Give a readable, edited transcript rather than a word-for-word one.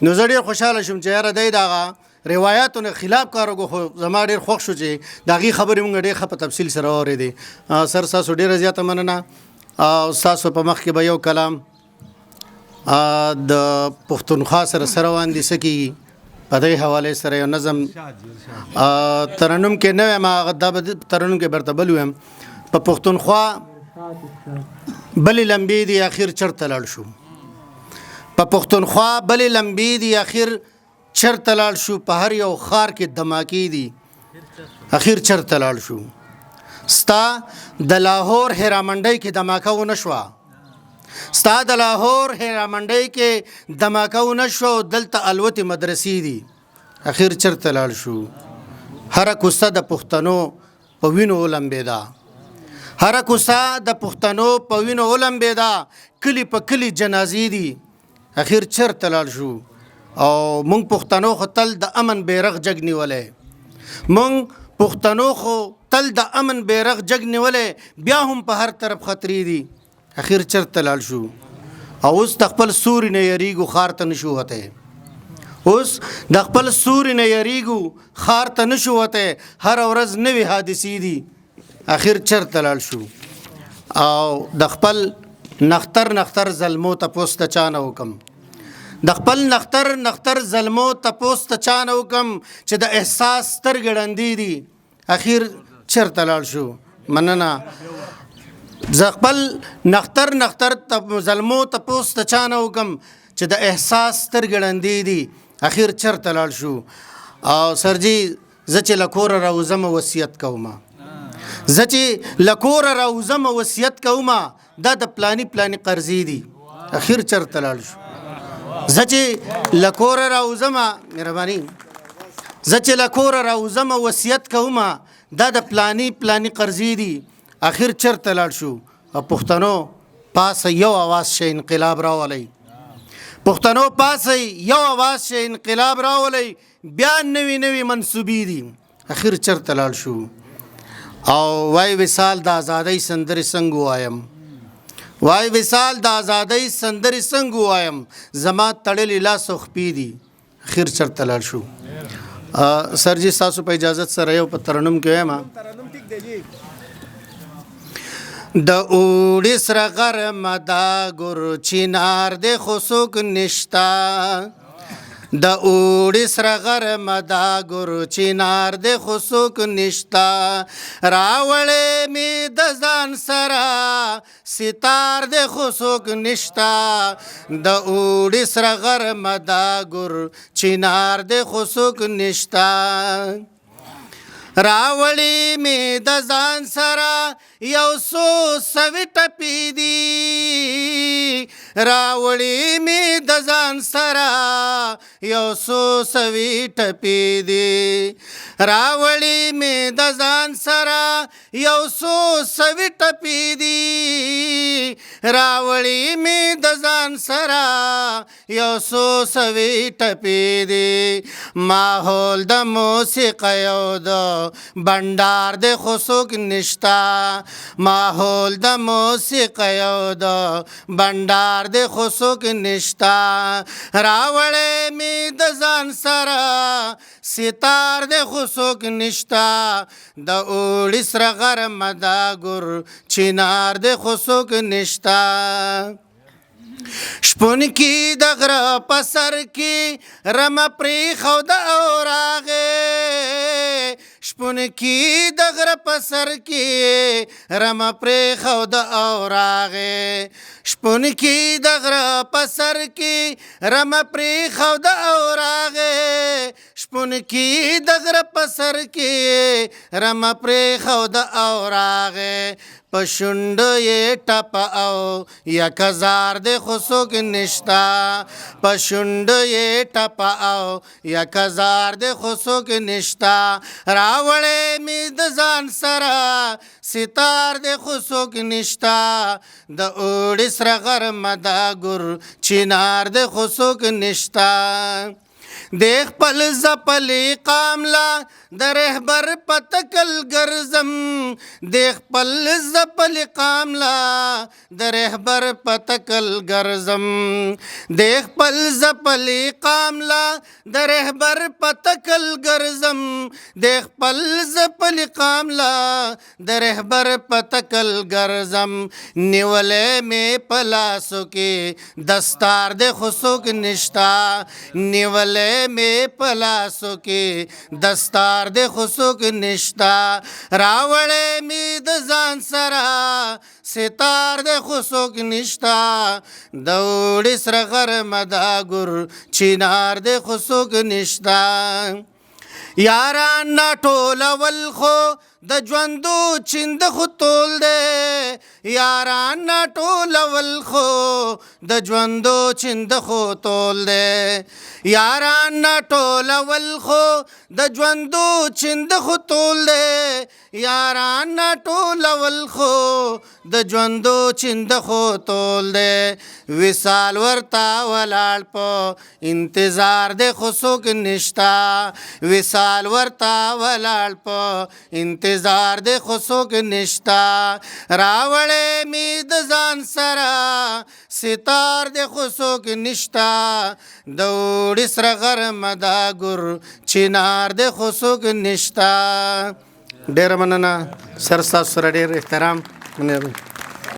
نو زه ډېر خوشحاله شوم چې یاره دی دغه روایاتو خلاف کار وکړو خو زما ډېر خوښ شو چې د هغې خبرې مونږ ډېر ښه په تفصیل سره واورېدې. سر ستاسو ډېره زیاته مننه. او ستاسو په مخ کې به یو کلام د پښتونخوا سره روان دي څه کېږي په دې حوالې سره یو نظم ترنم کې نه وایم هغه دا به ترنم کې برته بل ویم په پښتونخوا بلې لمبې دي اخر چرته لاړ شو په پښتونخوا بلې لمبې دي اخر چرته لاړ شو په هر یو ښار کې دماکې دي اخر چرته لاړ شو ستا د لاهور هیرامنډۍ کې دماکه ونه شوه ستا د لاهور هیرامنډۍ کې دماکه ونه شوه دلته الوتې مدرسې دي اخر چرته لاړ شو هره کوڅه د پښتنو په وینو ولمبېده هره کوڅه د پښتنو په وینو ولمبېده کلی په کلی جنازې دي اخر چرته لاړ شو او مونږ پښتنو خو تل د امن بیرغ جګ نیولی مونږ پښتنو خو تل د امن بیرغ جګ نیولی بیا هم په هر طرف خطرې دي اخر چرته لاړ شو او اوس د خپل سوري نه یریږو ښار ته نشو وتی اوس د خپل سوري نه یریږو ښار ته نشو وتی هره ورځ نوې حادثې دي اخر چرته لاړ شو او د خپل نختر ظلمو تپوس ته چا نه وکم د خپل نختر ظلمو تپوس ته چا نه وکم چې د احساس سترګې ړندې دي اخر چرته لاړ شو مننه زه خپل نختر ظلمو تپوس ته چا نه وکم چې د احساس سترګې ړندې دي اخر چرته لاړ شو او سرجي زه چې له کوره راوځم وصیت کومه زه چې له کوره راوځم وصیت کومه دا د پلاني قرضې دي اخر چرته لاړ شو زه چې له کوره راوځم مهرباني زه چې له کوره راوځم وصیت کومه دا د پلاني قرضې دي اخر چرته لاړ شو او پښتنو پاسه یو اواز شي انقلاب راولي پښتنو پاسه یو اواز شي انقلاب راولي بیا نوې منسوبې دي اخر چرته لاړ شو او وای وصال د آزادۍ سندرې څنګه وایم وای وصال د آزادۍ سندرې څنګه وایم زما تړلې لاس او خپې دي اخر چرته لاړ شو سرجي ستاسو په اجازت سره یو په ترنم کې وایم د اوړي سره غرمه دا ګور چینار د خصوک نشتا د اوړي سره غرمه دا ګور چینار د خصوک نشتا راوړې می د ځان سره ستار د خصوک نشتا د اوړي سره غرمه دا ګور چینار د خصوک نشتا راوړې می د ځان سره یو څو سوي ټپې دي راوړې می د ځان سره یو څو سوي ټپې دي راوړې می د ځان سره یو څو سوي ټپې دي راوړې می د ځان سره یو څو سوي ټپې دي ماحول د موسیقۍ او د بندار د خصوک نشتا ماحول د موسیقۍ او د بندار د خصوک نشتا راوړې می د ځان سره ستار د خصوک نشتا د اوړي سره غرمه دا ګور چینار د خصوک نشتا شپون کی د غره په سر کې رمه پرېښوده او راغې شپون کی د غره په سر کې رمه پرېښوده او راغې شپون کی د غره په سر کې رمه پرېښوده او راغې شپون کی د غره په سر کې رمه پرېښوده او راغې په شونډو یې ټپه او یک هزار د خصوک نشتا په شونډو یې ټپه او یک هزار د خصوک نشتا راوړې می د ځان سره ستار د خصوک نشتا د اوړي سره غرمه دا ګور چینار د خصوک نشتا د خپل زپلې قاملا د رهبر پتکل ګرځم د خپل زپلې قاملا د رهبر پتکل ګرځم د خپل زپلې قاملا د رهبر پتکل ګرځم د خپل زپلې قاملا د رهبر پتکل ګرځم نیولې مې پلاسو کې دستار د خسوک نشتا نیولې مې پلاسو کې دستار د خسوک نشتا راوړې مې د ځان سره ستار د خسوک نشتا دوړې سره غرمه دا ګور چینار د خسوک نشتا یاران ټولول خو د ژوندو چیند خو تول دی یاران ټولول خو د ژوندو چیند خو تول دی یاران ټولول خو د ژوندو چیند خو تول دی یاران ټولول خو د ژوندو چیند خو تول دی وصال ورتا ولاړ په انتظار د خو څوک نشتا وصال ورتا ولاړ په انتظار د خو څوک نشتا راوړې مې د ځان سره ستار د خو څوک نشتا دوړې سره غرمه دا ګور چینار د خو څوک نشتا ډېره مننه سر ستاسو سره ډېر احترام